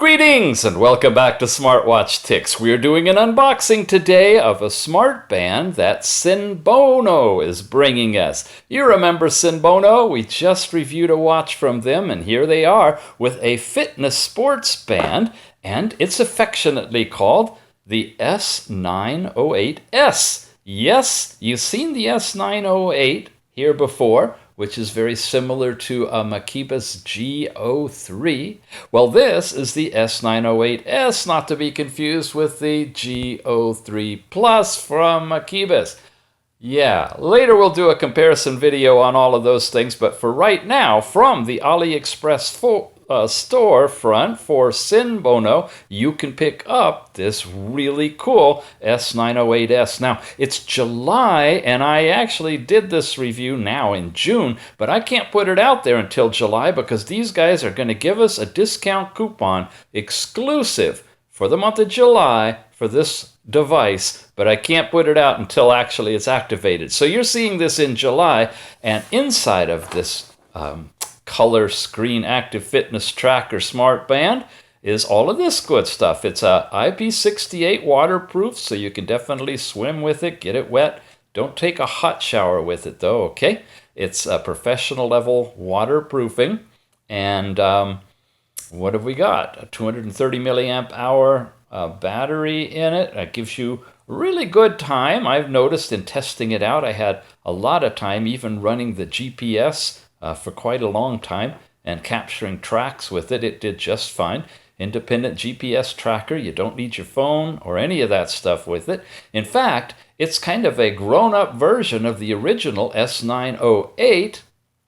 Greetings and welcome back to Smartwatch Ticks. We're doing an unboxing today of a Smartband that SENBONO is bringing us. You remember SUNBONO? We just reviewed a watch from them, and here they are with a fitness sports band, and it's affectionately called the S908S. Yes, you've seen the S908 here before, which is very similar to a Makibes G03. Well, this is the S908S, not to be confused with the G03 Plus from Makibes. Yeah, later we'll do a comparison video on all of those things, but for right now, from the AliExpress storefront for SENBONO, you can pick up this really cool S908S. Now, it's July, and I actually did this review now in June, but I can't put it out there until July because these guys are going to give us a discount coupon exclusive for the month of July for this device, but I can't put it out until actually it's activated. So you're seeing this in July, and inside of this color screen active fitness tracker Smartband is all of this good stuff. It's a Ip68 Waterproof, so you can definitely swim with it, get it wet. Don't take a hot shower with it though, okay? It's a professional level waterproofing. And what have we got? A 230 milliamp hour battery in it. That gives you really good time. I've noticed in testing it out, I had a lot of time even running the GPS for quite a long time and capturing tracks with it. It did just fine. Independent GPS tracker. You don't need your phone or any of that stuff with it. In fact, it's kind of a grown-up version of the original S908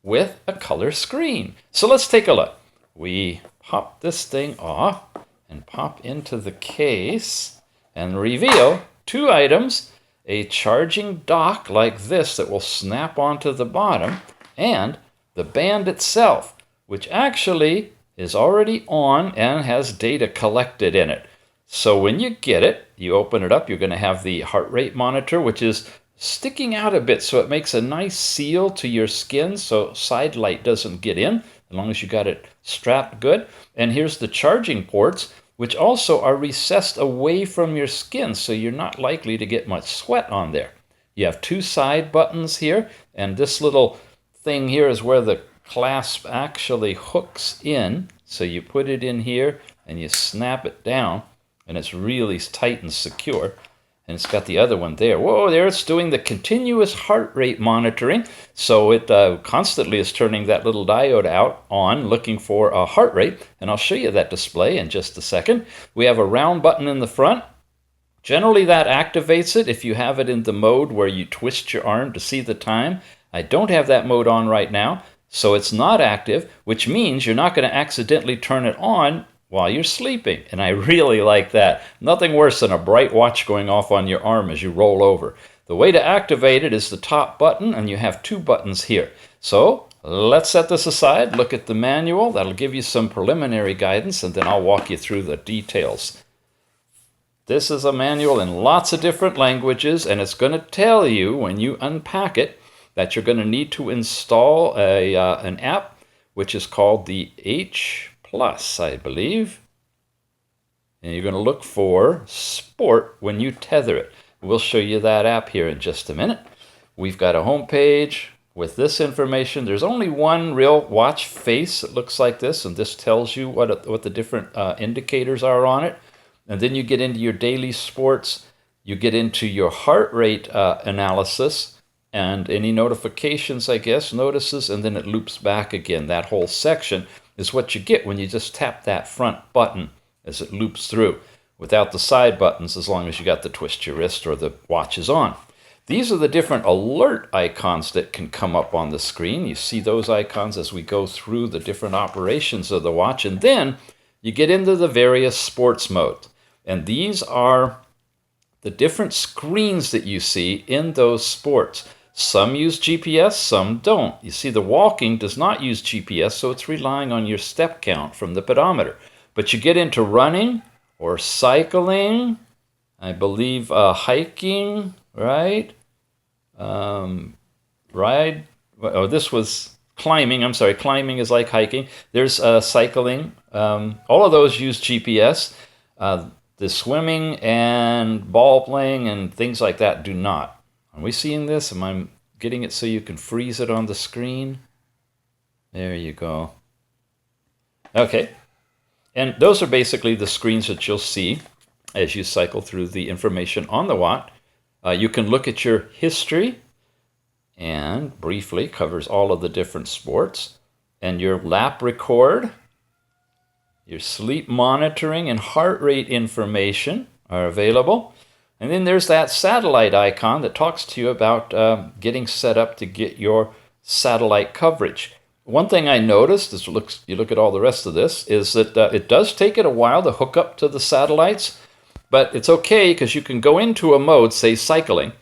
with a color screen. So let's take a look. We pop this thing off and pop into the case and reveal two items: a charging dock like this that will snap onto the bottom, and the band itself, which actually is already on and has data collected in it. So when you get it, you open it up, you're going to have the heart rate monitor, which is sticking out a bit, so it makes a nice seal to your skin so side light doesn't get in, as long as you got it strapped good. And here's the charging ports, which also are recessed away from your skin, so you're not likely to get much sweat on there. You have two side buttons here, and this little thing here is where the clasp actually hooks in. So you put it in here and you snap it down, and it's really tight and secure. And it's got the other one there. Whoa, there it's doing the continuous heart rate monitoring. So it constantly is turning that little diode out on, looking for a heart rate. And I'll show you that display in just a second. We have a round button in the front. Generally that activates it if you have it in the mode where you twist your arm to see the time. I don't have that mode on right now, so it's not active, which means you're not going to accidentally turn it on while you're sleeping. And I really like that. Nothing worse than a bright watch going off on your arm as you roll over. The way to activate it is the top button, and you have two buttons here. So let's set this aside, look at the manual. That'll give you some preliminary guidance, and then I'll walk you through the details. This is a manual in lots of different languages, and it's going to tell you when you unpack it that you're going to need to install an app which is called the H+, I believe. And you're going to look for Sport when you tether it. We'll show you that app here in just a minute. We've got a home page with this information. There's only one real watch face that looks like this, and this tells you what the different indicators are on it. And then you get into your daily sports. You get into your heart rate analysis, and any notifications, I guess, notices, and then it loops back again. That whole section is what you get when you just tap that front button as it loops through, without the side buttons, as long as you got the twist your wrist or the watch is on. These are the different alert icons that can come up on the screen. You see those icons as we go through the different operations of the watch, and then you get into the various sports modes. And these are the different screens that you see in those sports. Some use GPS, some don't. You see, the walking does not use GPS, so it's relying on your step count from the pedometer. But you get into running or cycling, I believe hiking, right? This was climbing. I'm sorry, climbing is like hiking. There's cycling, All of those use GPS. The swimming and ball playing and things like that do not. Are we seeing this? Am I getting it so you can freeze it on the screen? There you go. Okay. And those are basically the screens that you'll see as you cycle through the information on the watch. You can look at your history, and briefly covers all of the different sports. And your lap record, your sleep monitoring and heart rate information are available. And then there's that satellite icon that talks to you about getting set up to get your satellite coverage. One thing I noticed as you look at all the rest of this is that it does take it a while to hook up to the satellites, but it's okay because you can go into a mode, say cycling,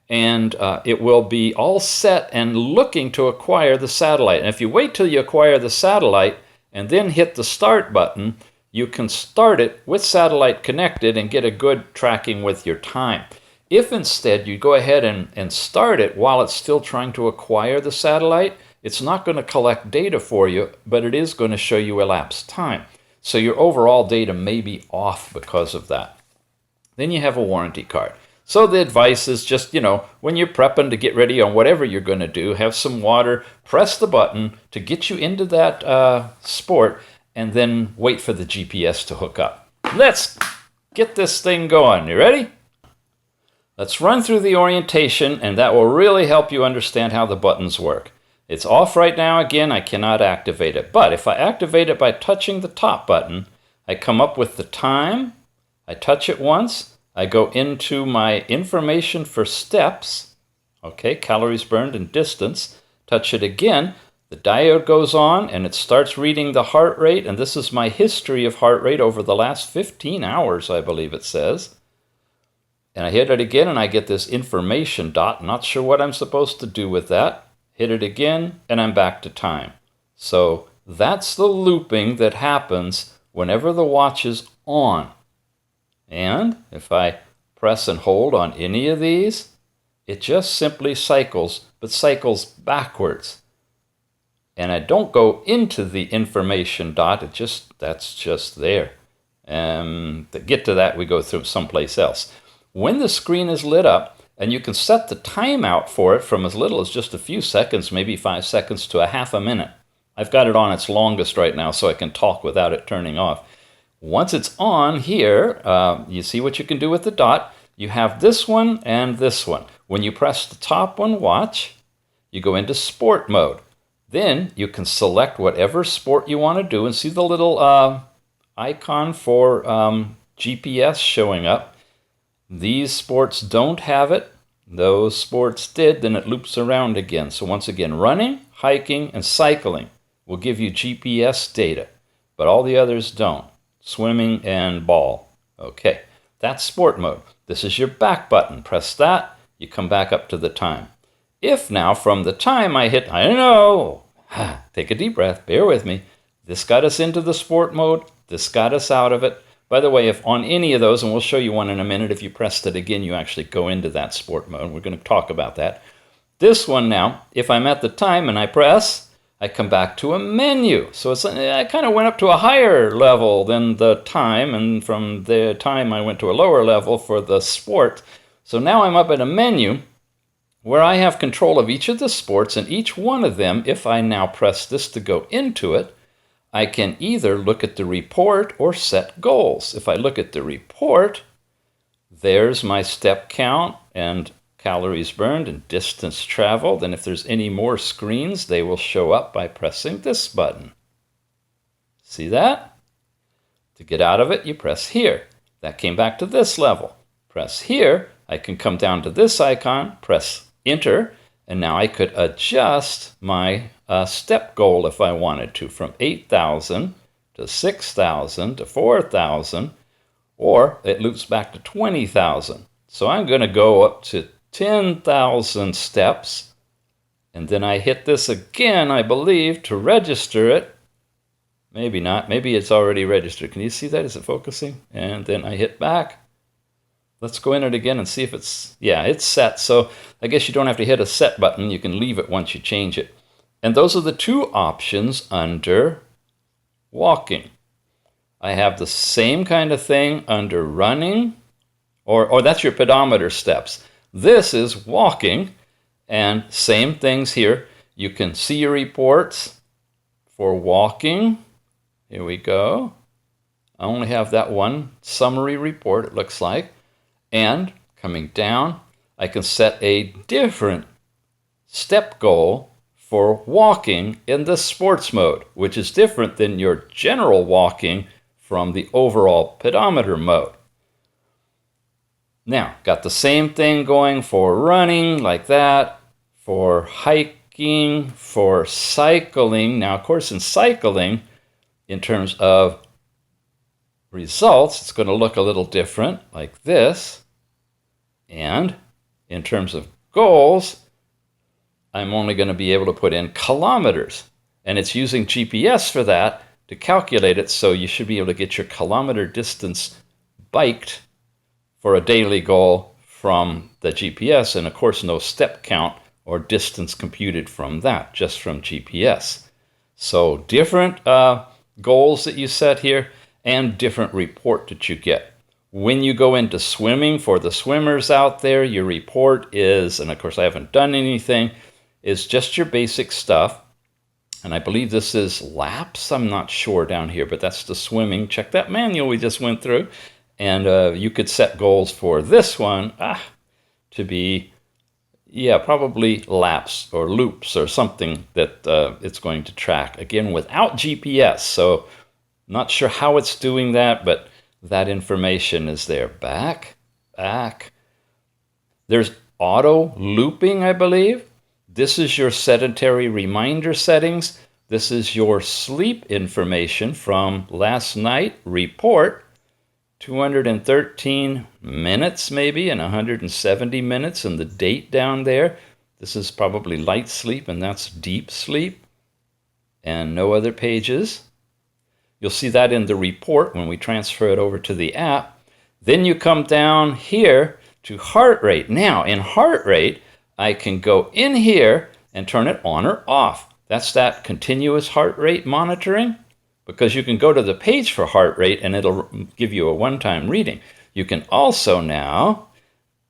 and it will be all set and looking to acquire the satellite. And if you wait till you acquire the satellite and then hit the start button, you can start it with satellite connected and get a good tracking with your time. If instead you go ahead and start it while it's still trying to acquire the satellite, it's not going to collect data for you, but it is going to show you elapsed time. So your overall data may be off because of that. Then you have a warranty card. So the advice is just, when you're prepping to get ready on whatever you're going to do, have some water, press the button to get you into that sport, and then wait for the GPS to hook up. Let's get this thing going. You ready? Let's run through the orientation, and that will really help you understand how the buttons work. It's off right now. Again, I cannot activate it. But if I activate it by touching the top button, I come up with the time. I touch it once. I go into my information for steps. Okay, calories burned and distance. Touch it again. The diode goes on and it starts reading the heart rate. And this is my history of heart rate over the last 15 hours, I believe it says. And I hit it again and I get this information dot. Not sure what I'm supposed to do with that. Hit it again and I'm back to time. So that's the looping that happens whenever the watch is on. And if I press and hold on any of these, it just simply cycles, but cycles backwards. And I don't go into the information dot, that's just there. To get to that, we go through someplace else. When the screen is lit up, and you can set the timeout for it from as little as just a few seconds, maybe 5 seconds to a half a minute. I've got it on its longest right now so I can talk without it turning off. Once it's on here, you see what you can do with the dot. You have this one and this one. When you press the top one, watch, you go into sport mode. Then you can select whatever sport you want to do and see the little icon for GPS showing up. These sports don't have it. Those sports did, then it loops around again. So once again, running, hiking, and cycling will give you GPS data, but all the others don't. Swimming and ball. Okay, that's sport mode. This is your back button. Press that, you come back up to the time. If now from the time I hit, I know, take a deep breath, bear with me. This got us into the sport mode. This got us out of it. By the way, if on any of those, and we'll show you one in a minute, if you pressed it again, you actually go into that sport mode. We're going to talk about that. This one now, if I'm at the time and I press, I come back to a menu. So I kind of went up to a higher level than the time, and from the time I went to a lower level for the sport. So now I'm up at a menu where I have control of each of the sports, and each one of them, if I now press this to go into it, I can either look at the report or set goals. If I look at the report, there's my step count and calories burned and distance traveled. And if there's any more screens, they will show up by pressing this button. See that? To get out of it, you press here. That came back to this level. Press here. I can come down to this icon, press enter, and now I could adjust my step goal if I wanted to, from 8,000 to 6,000 to 4,000, or it loops back to 20,000. So I'm going to go up to 10,000 steps, and then I hit this again, I believe, to register it. Maybe not. Maybe it's already registered. Can you see that? Is it focusing? And then I hit back. Let's go in it again and see if it's set. So I guess you don't have to hit a set button. You can leave it once you change it. And those are the two options under walking. I have the same kind of thing under running, or that's your pedometer steps. This is walking, and same things here. You can see your reports for walking. Here we go. I only have that one summary report, it looks like. And coming down, I can set a different step goal for walking in the sports mode, which is different than your general walking from the overall pedometer mode. Now, got the same thing going for running, like that, for hiking, for cycling. Now, of course, in cycling, in terms of results, it's going to look a little different, like this. And in terms of goals, I'm only going to be able to put in kilometers. And it's using GPS for that to calculate it, so you should be able to get your kilometer distance biked for a daily goal from the GPS, and of course no step count or distance computed from that, just from GPS. So different goals that you set here and different report that you get. When you go into swimming, for the swimmers out there, your report is, and of course I haven't done anything, is just your basic stuff. And I believe this is laps, I'm not sure down here, but that's the swimming. Check that manual we just went through. And you could set goals for this one to be, probably laps or loops or something that it's going to track. Again, without GPS, so not sure how it's doing that, but that information is there. Back. There's auto looping, I believe. This is your sedentary reminder settings. This is your sleep information from last night report. 213 minutes maybe and 170 minutes, and the date down there. This is probably light sleep, and that's deep sleep, and no other pages. You'll see that in the report when we transfer it over to the app. Then you come down here to heart rate. Now in heart rate, I can go in here and turn it on or off. That's that continuous heart rate monitoring, because you can go to the page for heart rate and it'll give you a one-time reading. You can also now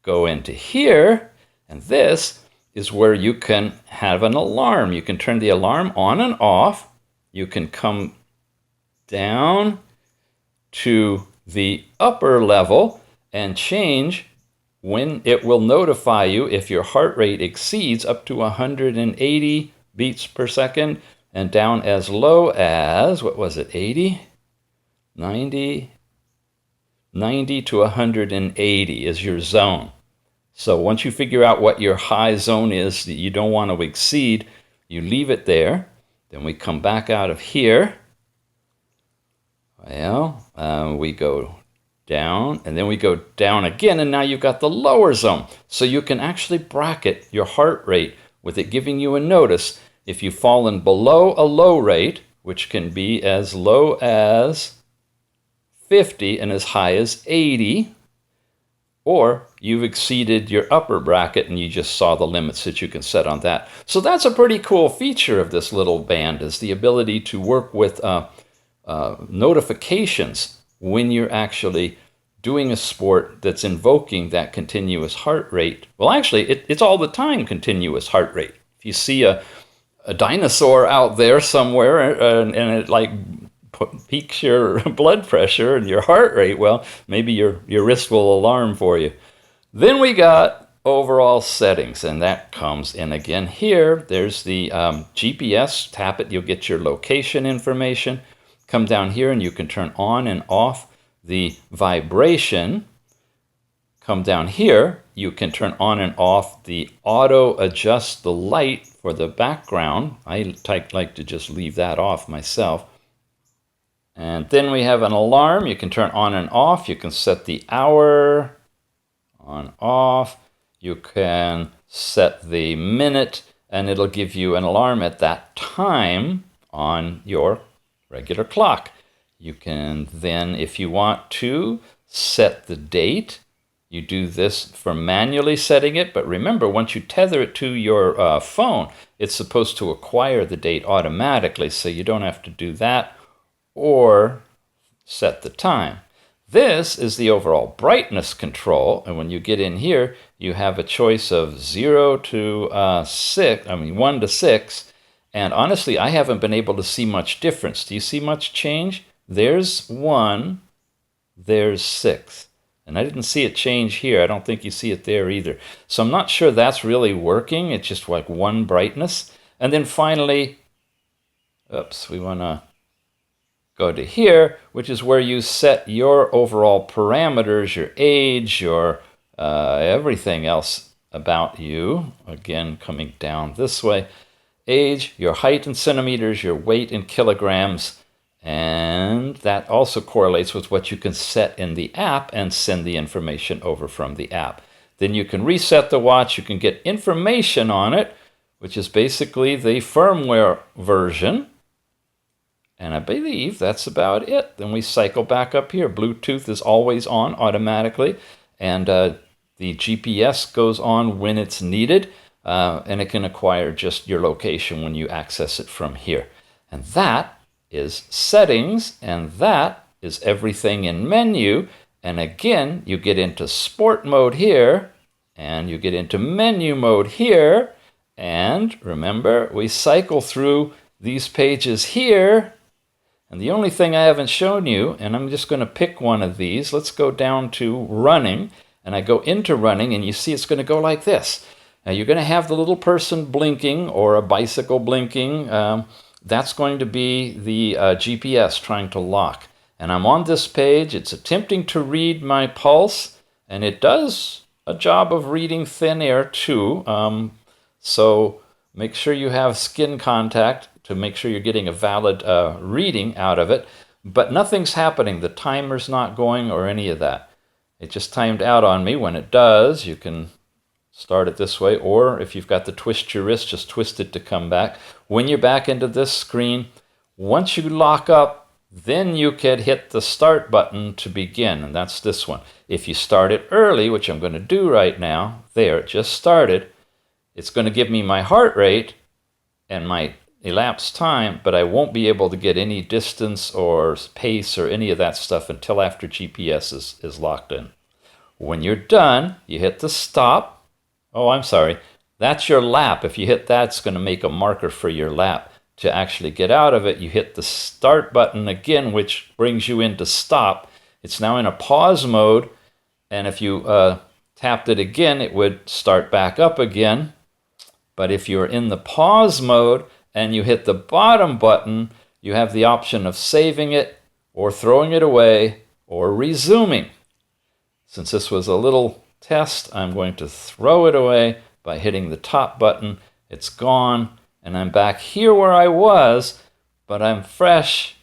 go into here, and this is where you can have an alarm. You can turn the alarm on and off. You can come down to the upper level and change when it will notify you if your heart rate exceeds up to 180 beats per second, and down as low as, what was it, 80? 90 to 180 is your zone. So once you figure out what your high zone is that you don't want to exceed, you leave it there. Then we come back out of here. Well, we go down, and then we go down again, and now you've got the lower zone. So you can actually bracket your heart rate with it giving you a notice if you've fallen below a low rate, which can be as low as 50 and as high as 80, or you've exceeded your upper bracket and you just saw the limits that you can set on that. So that's a pretty cool feature of this little band, is the ability to work with notifications when you're actually doing a sport that's invoking that continuous heart rate. Well, actually, it's all the time continuous heart rate. If you see a dinosaur out there somewhere and it like peaks your blood pressure and your heart rate, well, maybe your wrist will alarm for you. Then we got overall settings, and that comes in again here. There's the GPS. Tap it, you'll get your location information. Come down here and you can turn on and off the vibration. Come down here, you can turn on and off the auto adjust the light for the background. I like to just leave that off myself. And then we have an alarm. You can turn on and off. You can set the hour on, off. You can set the minute, and it'll give you an alarm at that time on your regular clock. You can then, if you want to, set the date. You do this for manually setting it, but remember, once you tether it to your phone, it's supposed to acquire the date automatically, so you don't have to do that. Or set the time. This is the overall brightness control, and when you get in here, you have a choice of 1 to 6, and honestly, I haven't been able to see much difference. Do you see much change? There's 1, there's 6. And I didn't see it change here. I don't think you see it there either. So I'm not sure that's really working. It's just like one brightness. And then finally, we want to go to here, which is where you set your overall parameters, your age, your everything else about you. Again, coming down this way. Age, your height in centimeters, your weight in kilograms, and that also correlates with what you can set in the app and send the information over from the app. Then you can reset the watch. You can get information on it, which is basically the firmware version. And I believe that's about it. Then we cycle back up here. Bluetooth is always on automatically, and the GPS goes on when it's needed, and it can acquire just your location when you access it from here. And that is settings, and that is everything in menu. And again, you get into sport mode here, and you get into menu mode here. And remember, we cycle through these pages here. And the only thing I haven't shown you, and I'm just going to pick one of these. Let's go down to running, and I go into running, and you see it's going to go like this. Now you're going to have the little person blinking or a bicycle blinking. That's going to be the GPS trying to lock. And I'm on this page. It's attempting to read my pulse, and it does a job of reading thin air too. So make sure you have skin contact to make sure you're getting a valid reading out of it. But nothing's happening. The timer's not going or any of that. It just timed out on me. When it does, you can start it this way, or if you've got the twist your wrist, just twist it to come back. When you're back into this screen, once you lock up, then you can hit the start button to begin, and that's this one. If you start it early, which I'm going to do right now, there, it just started, it's going to give me my heart rate and my elapsed time, but I won't be able to get any distance or pace or any of that stuff until after GPS is locked in. When you're done, you hit the stop. Oh, I'm sorry. That's your lap. If you hit that, it's going to make a marker for your lap. To actually get out of it, you hit the start button again, which brings you into stop. It's now in a pause mode, and if you tapped it again, it would start back up again. But if you're in the pause mode and you hit the bottom button, you have the option of saving it or throwing it away or resuming. Since this was a little test, I'm going to throw it away by hitting the top button. It's gone, and I'm back here where I was, but I'm fresh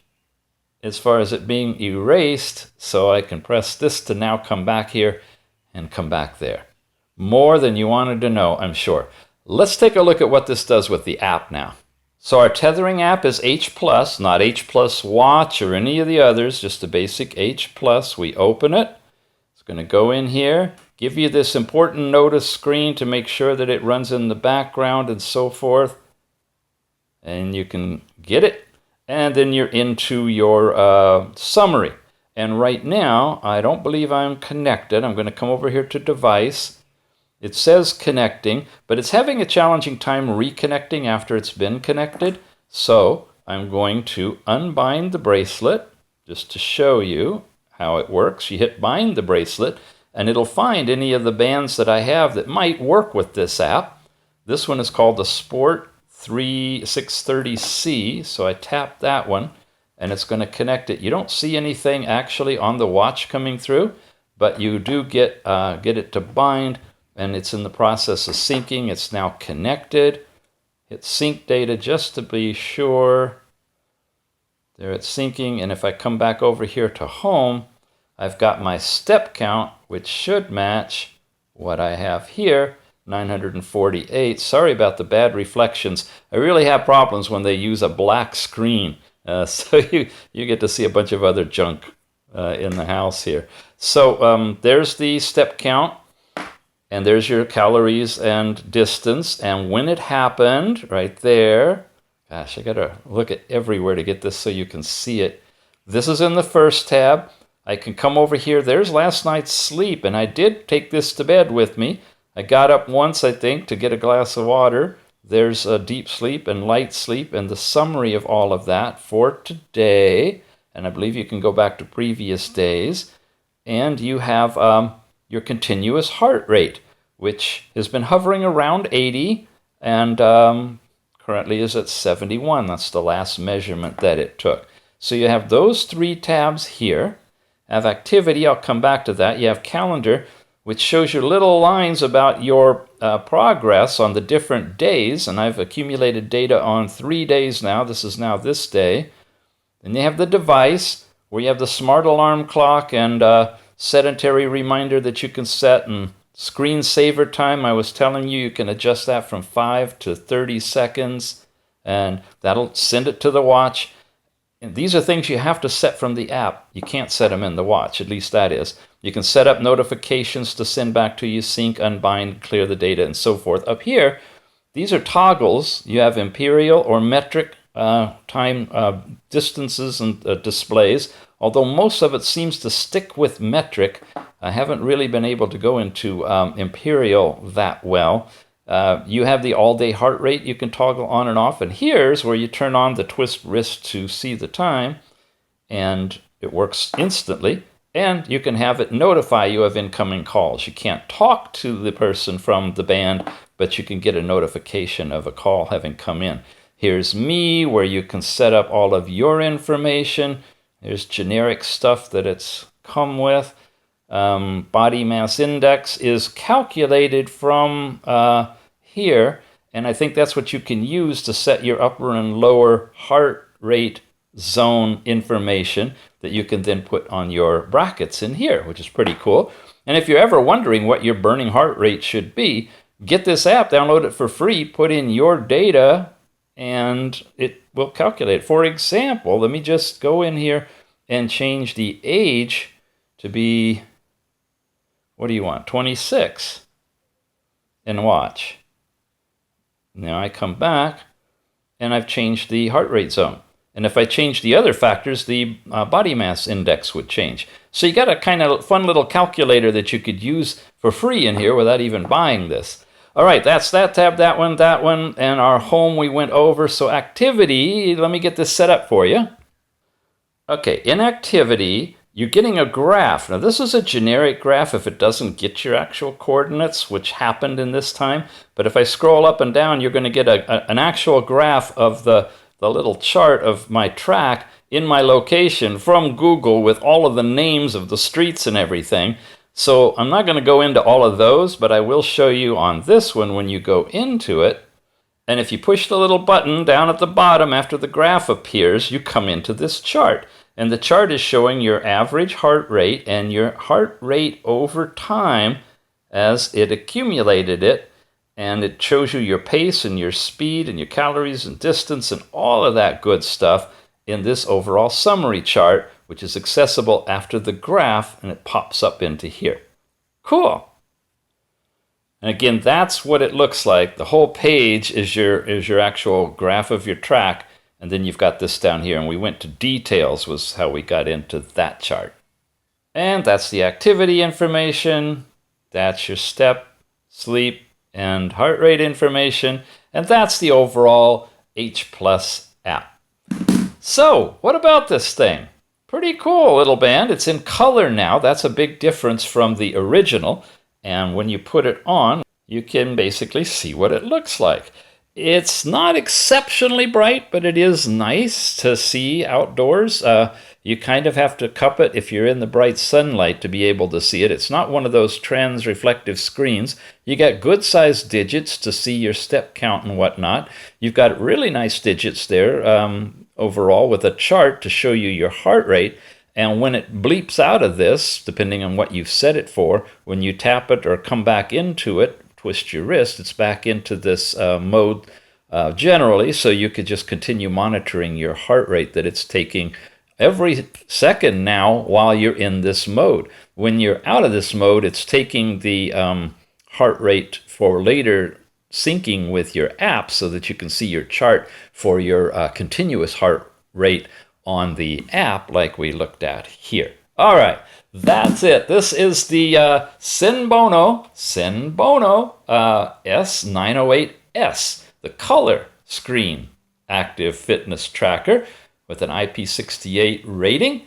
as far as it being erased, so I can press this to now come back here and come back there. More than you wanted to know, I'm sure. Let's take a look at what this does with the app now. So our tethering app is H+, not H+ Watch or any of the others, just a basic H+. We open it. It's going to go in here, give you this important notice screen to make sure that it runs in the background and so forth. And you can get it. And then you're into your summary. And right now, I don't believe I'm connected. I'm going to come over here to device. It says connecting, but it's having a challenging time reconnecting after it's been connected. So I'm going to unbind the bracelet just to show you how it works. You hit bind the bracelet, and it'll find any of the bands that I have that might work with this app. This one is called the Sport 630C, so I tap that one, and it's going to connect it. You don't see anything actually on the watch coming through, but you do get it to bind, and it's in the process of syncing. It's now connected. Hit sync data just to be sure. There it's syncing, and if I come back over here to home, I've got my step count, which should match what I have here, 948. Sorry about the bad reflections. I really have problems when they use a black screen, so you get to see a bunch of other junk in the house here. So there's the step count, and there's your calories and distance, and when it happened, right there. Gosh, I gotta look at everywhere to get this so you can see it. This is in the first tab. I can come over here. There's last night's sleep, and I did take this to bed with me. I got up once, I think, to get a glass of water. There's a deep sleep and light sleep and the summary of all of that for today. And I believe you can go back to previous days. And you have your continuous heart rate, which has been hovering around 80 and currently is at 71. That's the last measurement that it took. So you have those three tabs here. Have activity, I'll come back to that. You have calendar, which shows your little lines about your progress on the different days. And I've accumulated data on 3 days now. This is now this day. And you have the device, where you have the smart alarm clock and sedentary reminder that you can set, and screensaver time. I was telling you, you can adjust that from 5 to 30 seconds, and that'll send it to the watch. And these are things you have to set from the app. You can't set them in the watch, at least that is. You can set up notifications to send back to you, sync, unbind, clear the data, and so forth. Up here, these are toggles. You have imperial or metric time distances and displays, although most of it seems to stick with metric. I haven't really been able to go into imperial that well. You have the all-day heart rate you can toggle on and off, and here's where you turn on the twist wrist to see the time, and it works instantly, and you can have it notify you of incoming calls. You can't talk to the person from the band, but you can get a notification of a call having come in. Here's me, where you can set up all of your information. There's generic stuff that it's come with. Body mass index is calculated from here, and I think that's what you can use to set your upper and lower heart rate zone information that you can then put on your brackets in here, which is pretty cool. And if you're ever wondering what your burning heart rate should be, get this app, download it for free, put in your data, and it will calculate. For example, let me just go in here and change the age to be, what do you want, 26, and watch. Now I come back, and I've changed the heart rate zone. And if I change the other factors, the body mass index would change. So you got a kind of fun little calculator that you could use for free in here without even buying this. All right, that's that tab, that one, and our home we went over. So activity, let me get this set up for you. Okay, in activity, you're getting a graph. Now this is a generic graph if it doesn't get your actual coordinates, which happened in this time. But if I scroll up and down, you're going to get an actual graph of the little chart of my track in my location from Google with all of the names of the streets and everything. So I'm not going to go into all of those, but I will show you on this one when you go into it. And if you push the little button down at the bottom after the graph appears, you come into this chart. And the chart is showing your average heart rate and your heart rate over time as it accumulated it. And it shows you your pace and your speed and your calories and distance and all of that good stuff in this overall summary chart, which is accessible after the graph, and it pops up into here. Cool. And again, that's what it looks like. The whole page is your actual graph of your track, and then you've got this down here, and we went to details was how we got into that chart. And that's the activity information. That's your step, sleep, and heart rate information, and that's the overall H+ app. So, what about this thing? Pretty cool little band. It's in color now. That's a big difference from the original, and when you put it on, you can basically see what it looks like. It's not exceptionally bright, but it is nice to see outdoors. You kind of have to cup it if you're in the bright sunlight to be able to see it. It's not one of those trans reflective screens. You got good sized digits to see your step count and whatnot. You've got really nice digits there overall with a chart to show you your heart rate. And when it bleeps out of this, depending on what you've set it for, when you tap it or come back into it, twist your wrist, it's back into this mode generally, so you could just continue monitoring your heart rate that it's taking every second now while you're in this mode. When you're out of this mode, it's taking the heart rate for later syncing with your app so that you can see your chart for your continuous heart rate on the app like we looked at here. All right, that's it. This is the SENBONO S908S, the color screen active fitness tracker with an IP68 rating.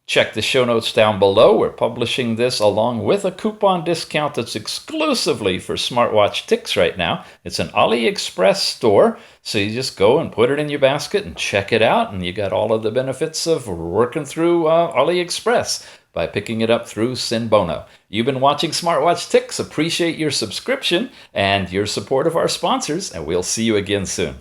Check the show notes down below. We're publishing this along with a coupon discount that's exclusively for Smartwatch Ticks right now. It's an AliExpress store, so you just go and put it in your basket and check it out, and you got all of the benefits of working through AliExpress by picking it up through SENBONO. You've been watching Smartwatch Ticks. Appreciate your subscription and your support of our sponsors, and we'll see you again soon.